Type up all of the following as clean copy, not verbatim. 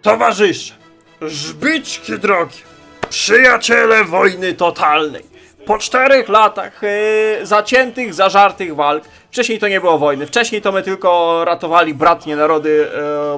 Towarzysze, żbiczki drogie, przyjaciele wojny totalnej. Po 4 latach zaciętych, zażartych walk, wcześniej to nie było wojny, wcześniej to my tylko ratowali bratnie narody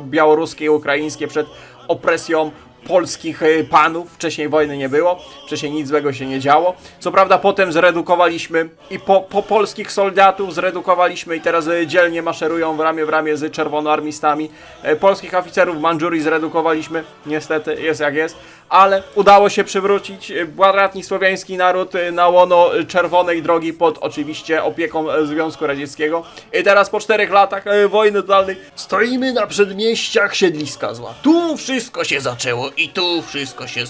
białoruskie i ukraińskie przed opresją polskich panów. Wcześniej wojny nie było, wcześniej nic złego się nie działo. Co prawda potem zredukowaliśmy i po polskich soldatów zredukowaliśmy i teraz dzielnie maszerują w ramię z czerwonoarmistami. Polskich oficerów w Mandżurii zredukowaliśmy, niestety jest jak jest, ale udało się przywrócić bratni słowiański naród na łono czerwonej drogi pod oczywiście opieką Związku Radzieckiego. I teraz po 4 latach wojny totalnej stoimy na przedmieściach siedliska zła. Tu wszystko się zaczęło i tu wszystko się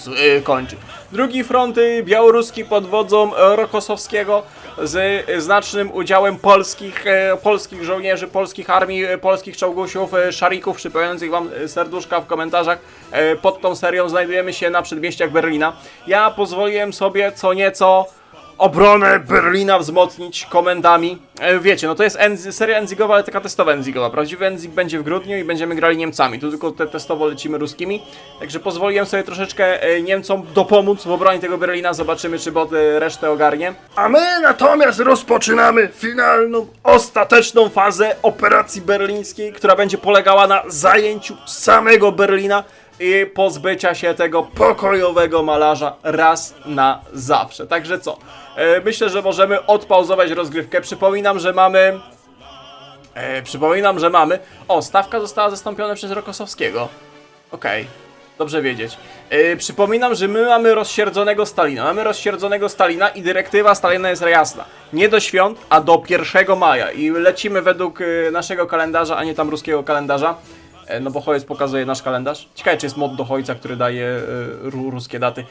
kończy. Drugi front białoruski pod wodzą Rokosowskiego z znacznym udziałem polskich żołnierzy, polskich armii, polskich czołgusiów, szarików, przypominających wam serduszka w komentarzach. Pod tą serią znajdujemy się na przedmieściach Berlina. Ja pozwoliłem sobie co nieco obronę Berlina wzmocnić komendami. Wiecie, no to jest seria Enzigowa, ale taka testowa Enzigowa. Prawdziwy Enzig będzie w grudniu i będziemy grali Niemcami. Tu tylko testowo lecimy ruskimi. Także pozwoliłem sobie troszeczkę Niemcom dopomóc w obronie tego Berlina. Zobaczymy, czy bot resztę ogarnie. A my natomiast rozpoczynamy finalną, ostateczną fazę operacji berlińskiej, która będzie polegała na zajęciu samego Berlina i pozbycia się tego pokojowego malarza raz na zawsze. Także co? Myślę, że możemy odpauzować rozgrywkę. Przypominam, że mamy... O, stawka została zastąpiona przez Rokosowskiego. Okej. Dobrze wiedzieć. Przypominam, że my mamy rozsierdzonego Stalina. Mamy rozsierdzonego Stalina i dyrektywa Stalina jest jasna. Nie do świąt, a do 1 maja. I lecimy według naszego kalendarza, a nie tam ruskiego kalendarza. No bo Hojec pokazuje nasz kalendarz. Ciekawe, czy jest mod do Hojca, który daje ruskie daty.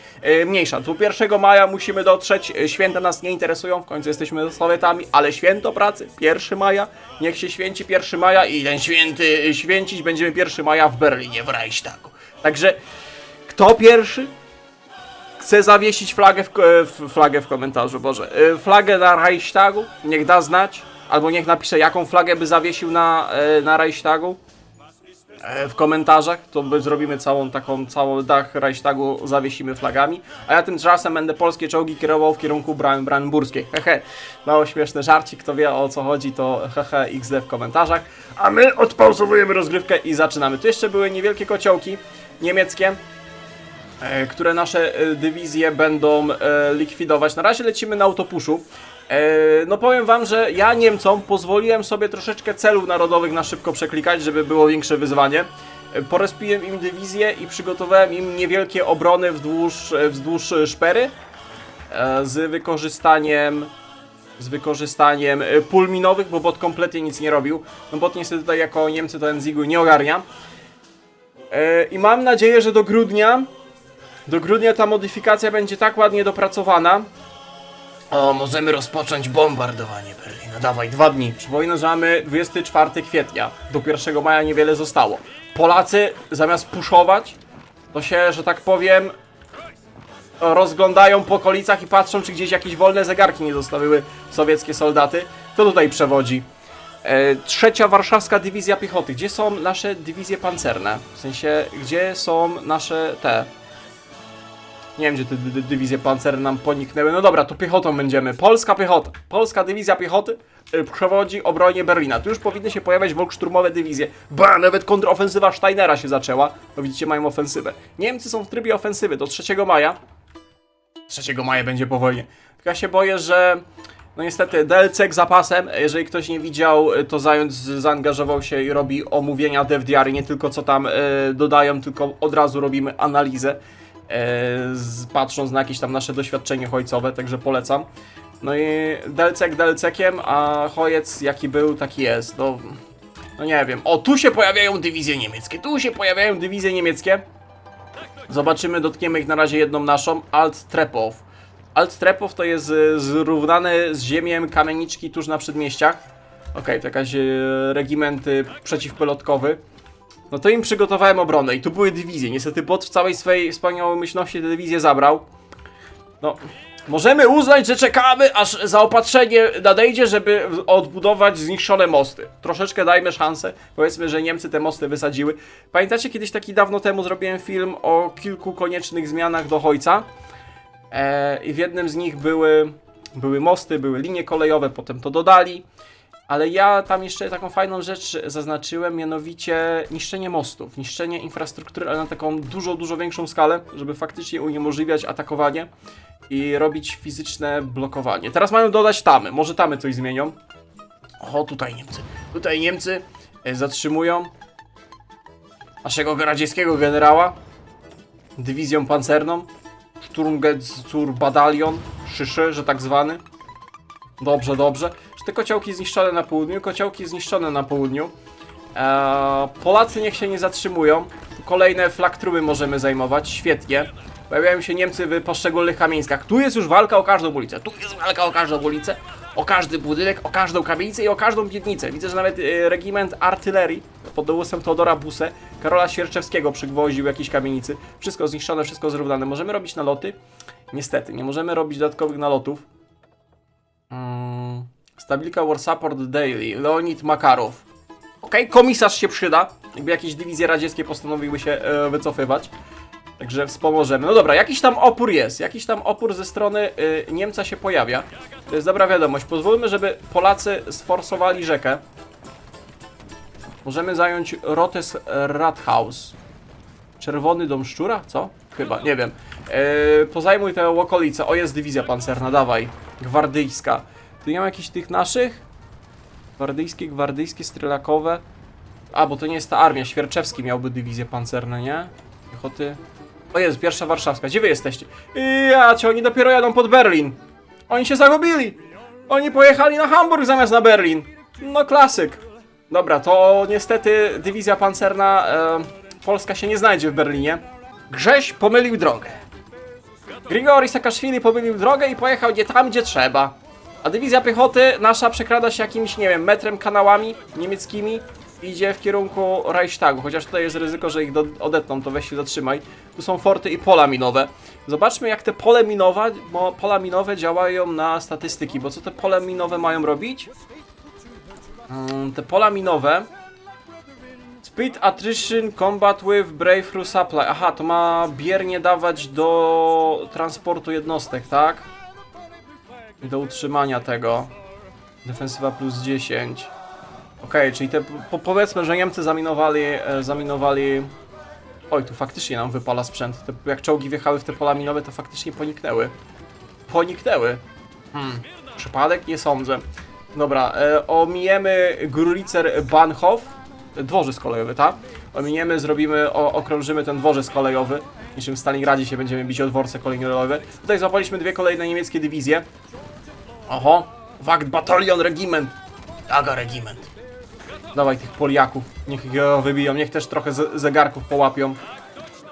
Mniejsza, tu 1 maja musimy dotrzeć. Święta nas nie interesują, w końcu jesteśmy Sowietami, ale święto pracy 1 maja. Niech się święci 1 maja i ten święty święcić będziemy 1 maja w Berlinie, w Reichstagu. Także kto pierwszy chce zawiesić flagę w komentarzu, Boże, flagę na Reichstagu, niech da znać, albo niech napisze, jaką flagę by zawiesił na Reichstagu. W komentarzach, to zrobimy cały dach Reichstagu zawiesimy flagami, a ja tymczasem będę polskie czołgi kierował w kierunku brandenburskiej. Hehe, mało śmieszny żarcik, kto wie o co chodzi, to hehe XD w komentarzach. A my odpauzowujemy rozgrywkę i zaczynamy. Tu jeszcze były niewielkie kociołki niemieckie, które nasze dywizje będą likwidować. Na razie lecimy na autopuszu. No powiem wam, że ja Niemcom pozwoliłem sobie troszeczkę celów narodowych na szybko przeklikać, żeby było większe wyzwanie. Porespiłem im dywizję i przygotowałem im niewielkie obrony wzdłuż szpery z wykorzystaniem pól minowych, bo bot kompletnie nic nie robił. No bot niestety tutaj jako Niemcy to Enzigu nie ogarnia. I mam nadzieję, że do grudnia ta modyfikacja będzie tak ładnie dopracowana. O, możemy rozpocząć bombardowanie Berlina. Dawaj, 2 dni. Przypominam, że mamy 24 kwietnia. Do 1 maja niewiele zostało. Polacy zamiast puszować, to się, że tak powiem, rozglądają po okolicach i patrzą, czy gdzieś jakieś wolne zegarki nie zostawiły sowieckie soldaty. To tutaj przewodzi. 3. Warszawska Dywizja Piechoty. Gdzie są nasze dywizje pancerne? W sensie, gdzie są nasze te... Nie wiem, gdzie te dywizje pancerne nam poniknęły. No dobra, to piechotą będziemy. Polska piechota. Polska dywizja piechoty przewodzi obronie Berlina. Tu już powinny się pojawiać szturmowe dywizje. Ba, nawet kontrofensywa Steinera się zaczęła. No widzicie, mają ofensywę. Niemcy są w trybie ofensywy do 3 maja. 3 maja będzie po wojnie. Tylko ja się boję, że... No niestety, DLC zapasem, jeżeli ktoś nie widział, to Zając zaangażował się i robi omówienia DevDiary, nie tylko co tam dodają, tylko od razu robimy analizę. Patrząc na jakieś tam nasze doświadczenie hojcowe, także polecam. No i DLC DLC-kiem, a Hojec jaki był, taki jest. No nie wiem. O, tu się pojawiają dywizje niemieckie. Zobaczymy, dotkniemy ich na razie jedną naszą, Alt-Trepow. Alt-Trepow to jest zrównane z ziemią kamieniczki tuż na przedmieściach. Okej, to jakaś regiment przeciwpelotkowy. No to im przygotowałem obronę i tu były dywizje. Niestety bot w całej swojej wspaniałomyślności te dywizje zabrał. No, Możemy uznać, że czekamy, aż zaopatrzenie nadejdzie, żeby odbudować zniszczone mosty. Troszeczkę dajmy szansę. Powiedzmy, że Niemcy te mosty wysadziły. Pamiętacie, kiedyś taki dawno temu zrobiłem film o kilku koniecznych zmianach do Hojca? I w jednym z nich były mosty, były linie kolejowe, potem to dodali. Ale ja tam jeszcze taką fajną rzecz zaznaczyłem, mianowicie niszczenie mostów, niszczenie infrastruktury, ale na taką dużo większą skalę, żeby faktycznie uniemożliwiać atakowanie i robić fizyczne blokowanie. Teraz mają dodać tamy, może tamy coś zmienią. O, tutaj Niemcy zatrzymują naszego radzieckiego generała dywizją pancerną, Sturmgeschützbataillon, Szyszy, że tak zwany. Dobrze. Te kociołki zniszczone na południu. Polacy niech się nie zatrzymują. Kolejne flaktrumy możemy zajmować, świetnie. Pojawiają się Niemcy w poszczególnych kamienicach. Tu jest już walka o każdą ulicę. O każdy budynek, o każdą kamienicę i o każdą piwnicę. Widzę, że nawet regiment artylerii pod dowództwem Teodora Busse, Karola Sierczewskiego przygwoździł jakieś kamienicy. Wszystko zniszczone, wszystko zrównane. Możemy robić naloty? Niestety, nie możemy robić dodatkowych nalotów. Stabilka War Support Daily, Leonid Makarow. Okej, komisarz się przyda, jakby jakieś dywizje radzieckie postanowiły się wycofywać. Także wspomożemy. No dobra, jakiś tam opór jest, jakiś tam opór ze strony Niemca się pojawia. To jest dobra wiadomość. Pozwólmy, żeby Polacy sforsowali rzekę. Możemy zająć Rotes Rathaus. Czerwony Dom Szczura? Co? Chyba, nie wiem. Pozajmuj te okolice. O, jest dywizja pancerna, dawaj. Gwardyjska. Tu nie ma jakichś tych naszych? Gwardyjskie, strylakowe. A, bo to nie jest ta armia. Świerczewski miałby dywizje pancerne, nie? Piechoty. O jest, pierwsza warszawska. Gdzie wy jesteście? Oni dopiero jadą pod Berlin. Oni się zagubili. Oni pojechali na Hamburg zamiast na Berlin. No klasyk. Dobra, to niestety dywizja pancerna polska się nie znajdzie w Berlinie. Grześ pomylił drogę. Grigori Saakaszwili pomylił drogę i pojechał nie tam, gdzie trzeba. A dywizja piechoty nasza przekrada się jakimś, nie wiem, metrem, kanałami niemieckimi i idzie w kierunku Reichstagu. Chociaż tutaj jest ryzyko, że ich odetną, to weź się zatrzymaj. Tu są forty i pola minowe. Zobaczmy, jak te pola minowe działają na statystyki, bo co te pola minowe mają robić? Te pola minowe... Speed Attrition Combat with Breakthrough Supply. Aha, to ma biernie dawać do transportu jednostek, tak? Do utrzymania tego. Defensywa plus 10. Okej, czyli te, powiedzmy, że Niemcy zaminowali... Oj, tu faktycznie nam wypala sprzęt. Jak czołgi wjechały w te pola minowe, to faktycznie poniknęły. Przypadek? Nie sądzę. Dobra, omijemy Grulicer Bahnhof. Dworzec kolejowy, tak? Ominiemy, okrążymy ten dworzec kolejowy. Niczym w Stalingradzie się będziemy bić o dworce kolejowe. Tutaj złapaliśmy dwie kolejne niemieckie dywizje. Oho, Wachtbataillon Regiment. Aga Regiment. Dawaj tych Poliaków, niech ich wybiją, niech też trochę zegarków połapią.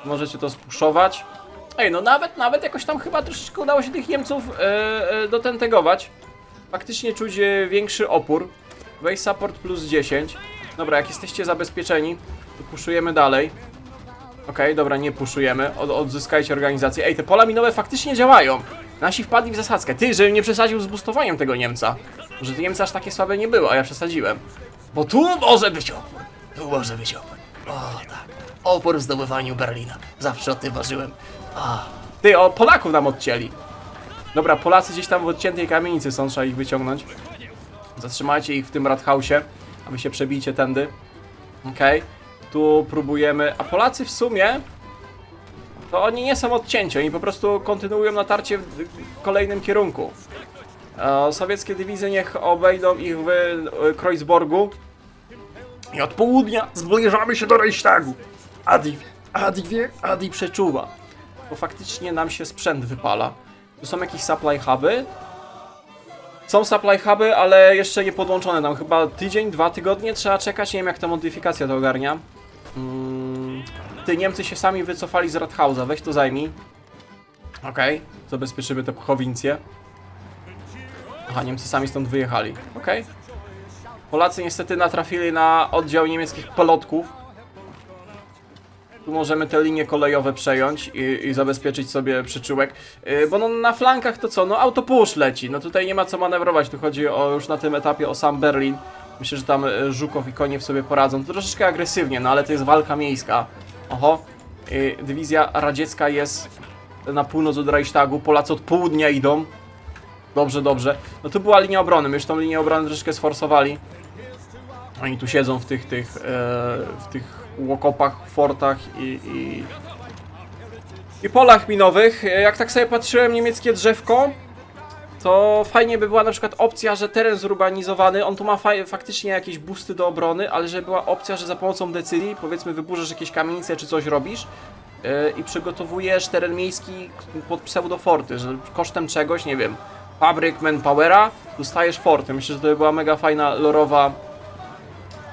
Możecie to spuszować. Ej, no nawet jakoś tam chyba troszeczkę udało się tych Niemców dotentegować. Faktycznie czuć większy opór. Weź support plus 10. Dobra, jak jesteście zabezpieczeni, to puszujemy dalej. Okej, dobra, nie puszujemy. Odzyskajcie organizację. Ej, te pola minowe faktycznie działają. Nasi wpadli w zasadzkę. Ty, żebym nie przesadził z boostowaniem tego Niemca. Że te Niemcy aż takie słabe nie było, a ja przesadziłem. Bo tu może być opór. O, tak. Opór w zdobywaniu Berlina. Zawsze o tym marzyłem. Ty, Polaków nam odcięli. Dobra, Polacy gdzieś tam w odciętej kamienicy są, trzeba ich wyciągnąć. Zatrzymajcie ich w tym Rathausie, a wy się przebijcie tędy. Okej. Tu próbujemy... A Polacy w sumie... To oni nie są odcięci, oni po prostu kontynuują natarcie w kolejnym kierunku. Sowieckie dywizje niech obejdą ich w Kreuzborgu. I od południa zbliżamy się do Reichstagu. Adi przeczuwa. Bo faktycznie nam się sprzęt wypala. Tu są jakieś supply huby. Są supply huby, ale jeszcze nie podłączone nam. Chyba tydzień, 2 tygodnie trzeba czekać. Nie wiem, jak ta modyfikacja to ogarnia. Ty, Niemcy się sami wycofali z Rathausa. Weź to zajmij. Okej. Zabezpieczymy te prowincje. Aha, Niemcy sami stąd wyjechali. Okej. Polacy niestety natrafili na oddział niemieckich pelotków. Tu możemy te linie kolejowe przejąć i zabezpieczyć sobie przyczółek. Bo no na flankach to co? No autopush leci. No tutaj nie ma co manewrować. Tu chodzi o już na tym etapie o sam Berlin. Myślę, że tam Żukow i Koniew sobie poradzą. To troszeczkę agresywnie, no ale to jest walka miejska. Oho. Dywizja radziecka jest na północ od Reichstagu. Polacy od południa idą. Dobrze, dobrze. No tu była linia obrony. My już tą linię obrony troszeczkę sforsowali. Oni tu siedzą w tych łokopach, fortach i polach minowych. Jak tak sobie patrzyłem, niemieckie drzewko, to fajnie by była na przykład opcja, że teren zurbanizowany, on tu ma faktycznie jakieś boosty do obrony, ale żeby była opcja, że za pomocą decyzji, powiedzmy wyburzasz jakieś kamienice czy coś robisz i przygotowujesz teren miejski pod pseudoforty, że kosztem czegoś, nie wiem, fabryk, manpowera, dostajesz forty. Myślę, że to by była mega fajna, lorowa,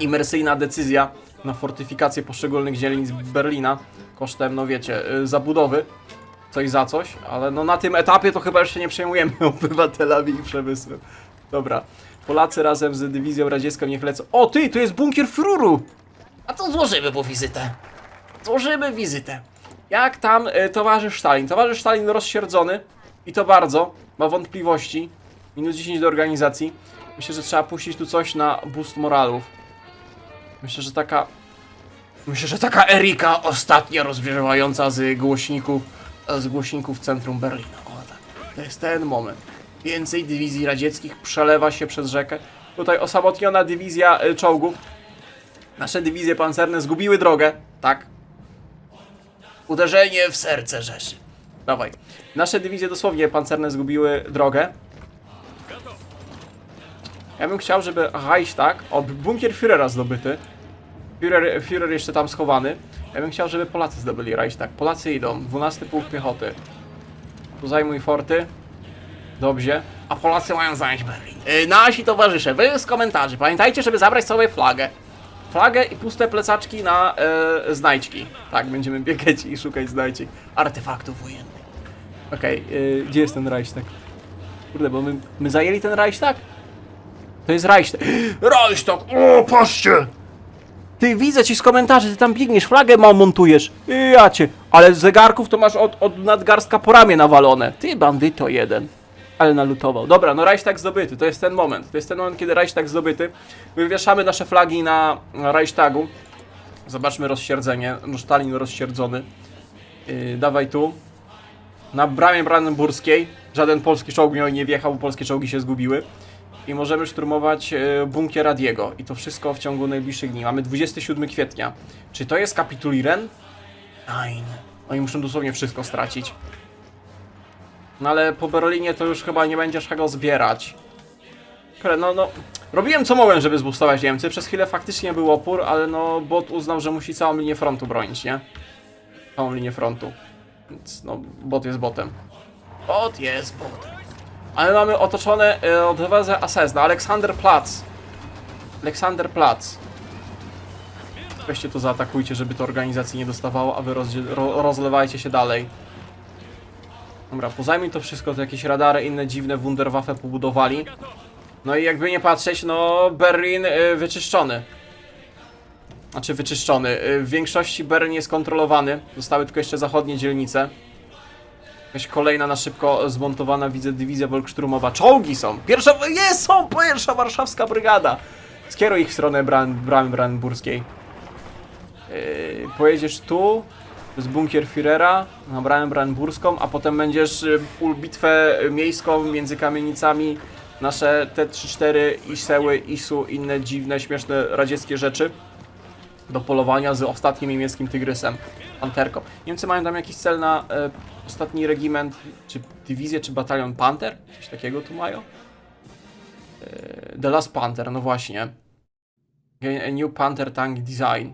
imersyjna decyzja na fortyfikację poszczególnych dzielnic Berlina kosztem, no wiecie, zabudowy, coś za coś, ale no na tym etapie to chyba już się nie przejmujemy obywatelami i przemysłem. Dobra, Polacy razem z dywizją radziecką niech lecą. O ty, tu jest bunkier Fruru! A to złożymy mu wizytę. Złożymy wizytę. Jak tam towarzysz Stalin? Towarzysz Stalin rozsierdzony i to bardzo, ma wątpliwości. Minus 10 do organizacji. Myślę, że trzeba puścić tu coś na boost moralów. Myślę, że taka Erika ostatnio rozbrzewająca z głośników centrum Berlina. O tak, to jest ten moment. Więcej dywizji radzieckich przelewa się przez rzekę. Tutaj osamotniona dywizja czołgów. Nasze dywizje pancerne zgubiły drogę, tak? Uderzenie w serce Rzeszy. Dawaj. Nasze dywizje dosłownie pancerne zgubiły drogę. Ja bym chciał, żeby Reichstag, bunkier Führera zdobyty. Führer jeszcze tam schowany. Ja bym chciał, żeby Polacy zdobyli Reichstag. Polacy idą. 12 pułk piechoty. Tu zajmuj forty. Dobrze. A Polacy mają zająć Berlin. Nasi towarzysze, wy z komentarzy. Pamiętajcie, żeby zabrać sobie flagę. Flagę i puste plecaczki na znajdźki. Tak, będziemy biegać i szukać znajdźek. Artefaktów wojennych. Okej, gdzie jest ten Reichstag? Kurde, bo my zajęli ten Reichstag? To jest Reichstag. Reichstag! O, patrzcie! Ty, widzę ci z komentarzy, ty tam biegniesz, flagę montujesz. Ja cię. Ale zegarków to masz od nadgarstka po ramię nawalone. Ty, bandyto jeden. Ale nalutował. Dobra, no Reichstag zdobyty, to jest ten moment. To jest ten moment, kiedy Reichstag zdobyty. Wywieszamy nasze flagi na Reichstagu. Zobaczmy rozsierdzenie. No, Stalin rozsierdzony. Dawaj tu. Na bramie brandenburskiej. Żaden polski czołg nie wjechał, bo polskie czołgi się zgubiły. I możemy szturmować bunkier Radiego. I to wszystko w ciągu najbliższych dni. Mamy 27 kwietnia. Czy to jest kapituliren? Nein. Oni muszą dosłownie wszystko stracić. No ale po Berlinie to już chyba nie będziesz czego zbierać. No. Robiłem co mogłem, żeby zbustować Niemcy. Przez chwilę faktycznie był opór, ale no bot uznał, że musi całą linię frontu bronić, nie? Całą linię frontu. Więc no, bot jest botem. Bot jest botem. Ale mamy otoczone odwezę Ases na Aleksanderplatz. Aleksanderplatz. Weźcie to zaatakujcie, żeby to organizacji nie dostawało, a wy rozlewajcie się dalej. Dobra, pozajmij to wszystko, to jakieś radary, inne dziwne Wunderwaffe pobudowali. No i jakby nie patrzeć, no Berlin wyczyszczony. Znaczy wyczyszczony. W większości Berlin jest kontrolowany. Zostały tylko jeszcze zachodnie dzielnice. Jakaś kolejna na szybko zmontowana, widzę, dywizja Volkssturmowa. Czołgi są! Pierwsza warszawska brygada! Skieruj ich w stronę bramy brandenburskiej. Pojedziesz tu, to jest bunkier Führera, na bramę brandenburską, a potem będziesz bitwę miejską między kamienicami, nasze T-34, Iseły, Isu, inne dziwne, śmieszne radzieckie rzeczy do polowania z ostatnim niemieckim tygrysem, panterką. Niemcy mają tam jakiś cel na ostatni regiment, czy dywizję, czy batalion Panther? Coś takiego tu mają? The Last Panther, no właśnie. Gain a new Panther tank design.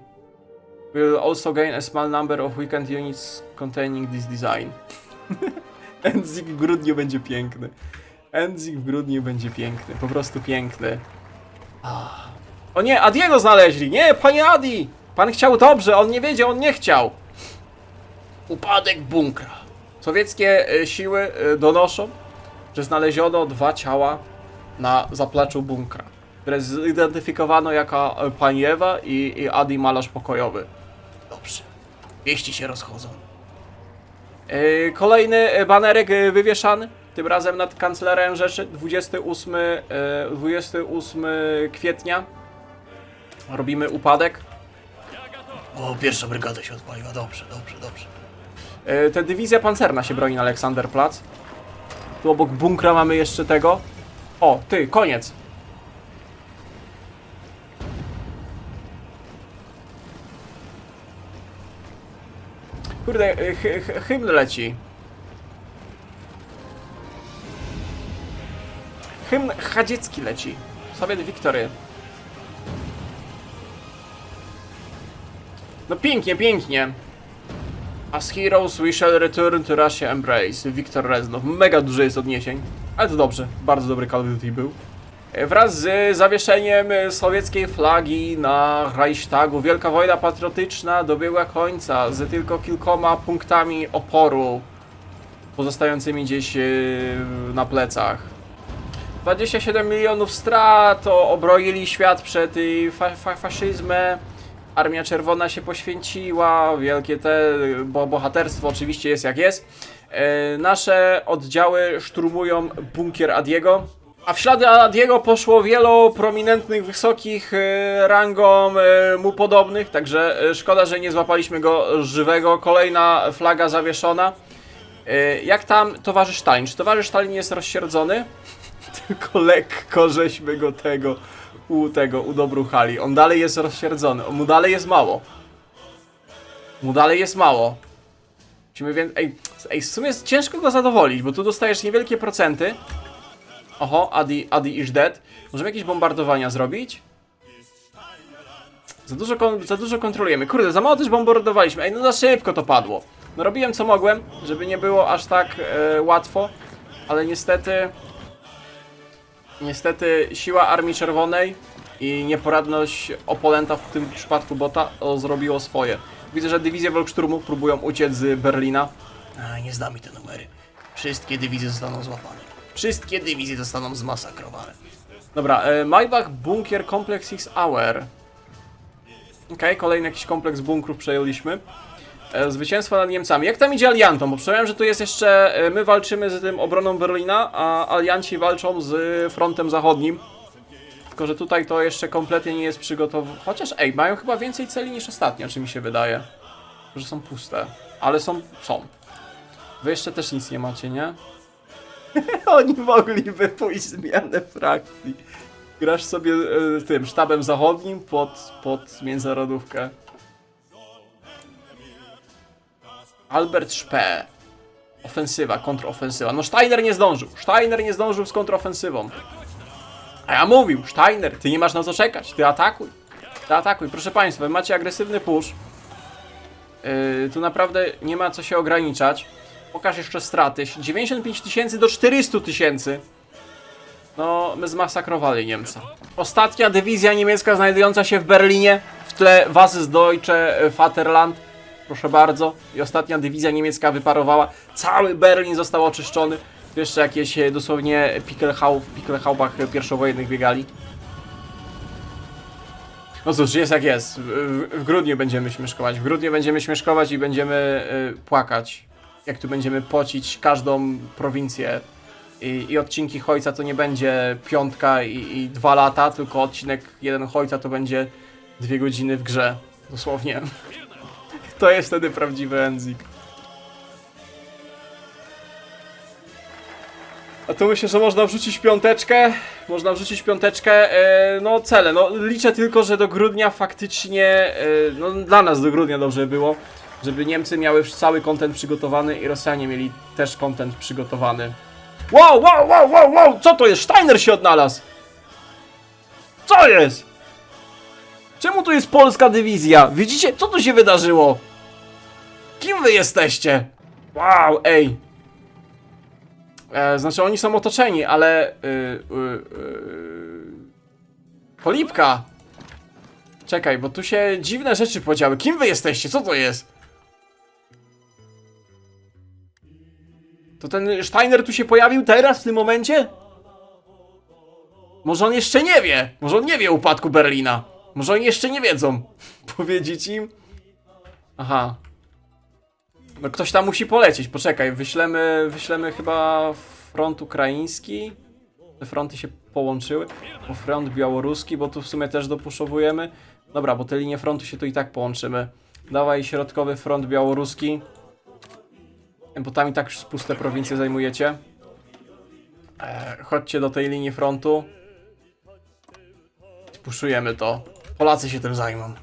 Will also gain a small number of weekend units containing this design. Enzik w grudniu będzie piękny. Enzik w grudniu będzie piękny. Po prostu piękny. O nie, Adiego znaleźli! Nie, panie Adi! Pan chciał dobrze, on nie wiedział, on nie chciał. Upadek bunkra. Sowieckie siły donoszą, że znaleziono 2 ciała na zapleczu bunkra, które zidentyfikowano jako pani Ewa i Adi malarz pokojowy. Dobrze. Wieści się rozchodzą. Kolejny banerek wywieszany. Tym razem nad Kanclerem Rzeszy. 28 kwietnia. Robimy upadek. O, pierwsza brygada się odpaliła. Dobrze. Ta dywizja pancerna się broni na Aleksanderplatz. Tu obok bunkra mamy jeszcze tego. O, ty, koniec. Kurde, hymn leci. Hymn chadziecki leci. Sowiet Victory. No pięknie. As heroes we shall return to Russia embrace. Wiktor Reznow. Mega dużo jest odniesień. Ale to dobrze. Bardzo dobry Call of Duty był. Wraz z zawieszeniem sowieckiej flagi na Reichstagu Wielka Wojna Patriotyczna dobiegła końca z tylko kilkoma punktami oporu pozostającymi gdzieś na plecach. 27 milionów strat, obroili świat przed faszyzmem. Armia Czerwona się poświęciła, wielkie bohaterstwo oczywiście jest jak jest. Nasze oddziały szturmują bunkier Adiego. A w ślady Adiego poszło wielu prominentnych, wysokich rangą mu podobnych, także szkoda, że nie złapaliśmy go żywego. Kolejna flaga zawieszona. Jak tam towarzysz Stalin? Czy towarzysz Stalin jest rozsierdzony? Tylko lekko żeśmy go udobruchali. On dalej jest rozsierdzony, mu dalej jest mało. Musimy ej, w sumie jest ciężko go zadowolić, bo tu dostajesz niewielkie procenty. Oho, Adi is dead. Możemy jakieś bombardowania zrobić? Za dużo kontrolujemy. Kurde, za mało też bombardowaliśmy. Ej, no za szybko to padło. No robiłem co mogłem, żeby nie było aż tak łatwo, ale niestety siła Armii Czerwonej i nieporadność oponenta, w tym przypadku bota, zrobiło swoje. Widzę, że dywizje Volkssturmu próbują uciec z Berlina. Nie zdamy te numery. Wszystkie dywizje zostaną złapane. Wszystkie dywizje zostaną zmasakrowane. Dobra, Maybach Bunkier Complex 6 Hour. Okej, kolejny jakiś kompleks bunkrów przejęliśmy. Zwycięstwo nad Niemcami. Jak tam idzie aliantom? Bo przypomniałem, że tu jest jeszcze... My walczymy z tym obroną Berlina, a alianci walczą z frontem zachodnim. Tylko, że tutaj to jeszcze kompletnie nie jest przygotowane. Chociaż, ej, mają chyba więcej celi niż ostatnio, czy mi się wydaje. Że są puste. Ale są. Wy jeszcze też nic nie macie, nie? Oni mogliby pójść zmianę frakcji. Grasz sobie tym sztabem zachodnim pod międzynarodówkę. Albert Speer. Ofensywa, kontrofensywa. No Steiner nie zdążył z kontrofensywą. A ja mówił, Steiner, ty nie masz na co czekać, ty atakuj. Proszę państwa, wy macie agresywny push. Tu naprawdę nie ma co się ograniczać. Pokaż jeszcze straty. 95 000 do 400 000. No, my zmasakrowali Niemca. Ostatnia dywizja niemiecka znajdująca się w Berlinie. W tle Was Deutsche Vaterland. Proszę bardzo. I ostatnia dywizja niemiecka wyparowała. Cały Berlin został oczyszczony. Tu jeszcze jakieś dosłownie w Pickelhaubach pierwszowojennych biegali. No cóż, jest jak jest. W grudniu będziemy śmieszkować. I będziemy płakać. Jak tu będziemy pocić każdą prowincję. I odcinki Hojca to nie będzie piątka i 2 lata, tylko odcinek jeden Hojca to będzie 2 godziny w grze. Dosłownie. To jest wtedy prawdziwy Enzik. A tu myślę, że można wrzucić piąteczkę. No cele. No liczę tylko, że do grudnia faktycznie... No dla nas do grudnia dobrze było. Żeby Niemcy miały cały content przygotowany i Rosjanie mieli też content przygotowany. Wow! Co to jest? Steiner się odnalazł! Co jest? Czemu tu jest polska dywizja? Widzicie? Co tu się wydarzyło? Kim wy jesteście? Wow, ej. Znaczy oni są otoczeni, ale... Polipka! Czekaj, bo tu się dziwne rzeczy podziały. Kim wy jesteście? Co to jest? To ten Steiner tu się pojawił teraz, w tym momencie? Może on jeszcze nie wie. Może on nie wie o upadku Berlina. Może oni jeszcze nie wiedzą. Powiedzieć im? Aha. No ktoś tam musi polecieć, poczekaj, wyślemy chyba front ukraiński. Te fronty się połączyły. Bo front białoruski, bo tu w sumie też dopuszowujemy. Dobra, bo te linie frontu się tu i tak połączymy. Dawaj środkowy front białoruski. Bo tam i tak już puste prowincje zajmujecie. Chodźcie do tej linii frontu. Puszujemy to. Polacy się tym zajmą.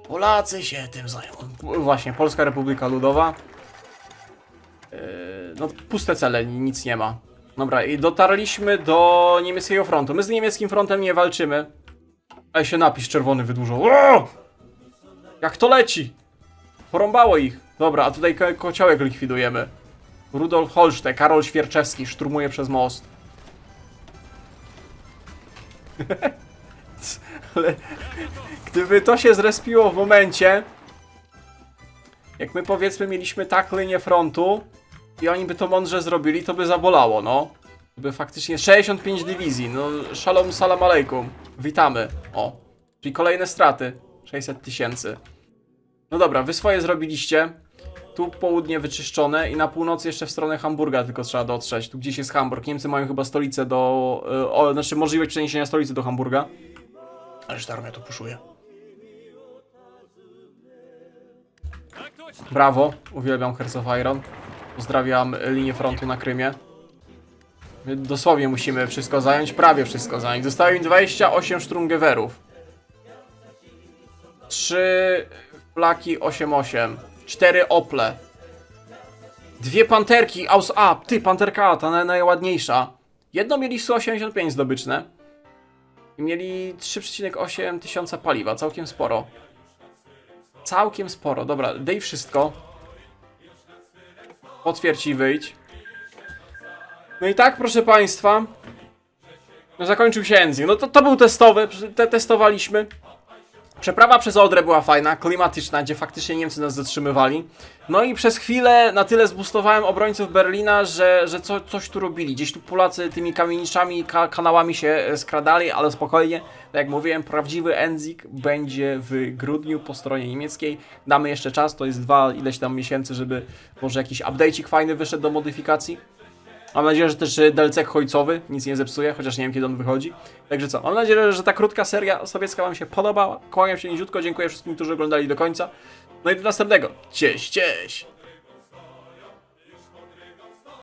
Polacy się tym zajmą. Właśnie, Polska Republika Ludowa. No puste cele, nic nie ma. Dobra, i dotarliśmy do niemieckiego frontu. My z niemieckim frontem nie walczymy. Ale się napis czerwony wydłużył. O! Jak to leci? Porąbało ich. Dobra, a tutaj kociołek likwidujemy. Rudolf Holszte, Karol Świerczewski szturmuje przez most. Ale gdyby to się zrespiło w momencie, jak my powiedzmy mieliśmy tak linię frontu i oni by to mądrze zrobili, to by zabolało, no. By faktycznie 65 dywizji, no szalom salam alejkum. Witamy. O, czyli kolejne straty. 600 000. No dobra, wy swoje zrobiliście. Tu południe wyczyszczone i na północy jeszcze w stronę Hamburga tylko trzeba dotrzeć. Tu gdzieś jest Hamburg. Niemcy mają chyba stolicę do... znaczy możliwość przeniesienia stolicy do Hamburga. Ależ ta armia to puszuje. Brawo, uwielbiam Hearts of Iron. Pozdrawiam linię frontu na Krymie. My dosłownie musimy wszystko zająć, prawie wszystko zająć. Zostało im 28 sztrumgewerów. 3 flaki 8-8. 4 ople. 2 panterki. Ty, panterka, ta najładniejsza. Jedno mieli 185 zdobyczne. I mieli 3,8 tysiąca paliwa. Całkiem sporo. Całkiem sporo. Dobra, daj wszystko. Potwierdź i wyjdź. No i tak, proszę państwa. No zakończył się Enzing. No to był testowy. Testowaliśmy. Przeprawa przez Odrę była fajna, klimatyczna, gdzie faktycznie Niemcy nas zatrzymywali. No i przez chwilę na tyle zboostowałem obrońców Berlina, że coś tu robili. Gdzieś tu Polacy tymi kamieniczami, kanałami się skradali, ale spokojnie. Tak jak mówiłem, prawdziwy Enzing będzie w grudniu po stronie niemieckiej. Damy jeszcze czas, to jest ileś tam miesięcy, żeby może jakiś update'ik fajny wyszedł do modyfikacji. Mam nadzieję, że też DLC końcowy nic nie zepsuje, chociaż nie wiem kiedy on wychodzi. Także co, mam nadzieję, że ta krótka seria sowiecka wam się podobała. Kłaniam się niziutko, dziękuję wszystkim, którzy oglądali do końca. No i do następnego. Cześć, cześć!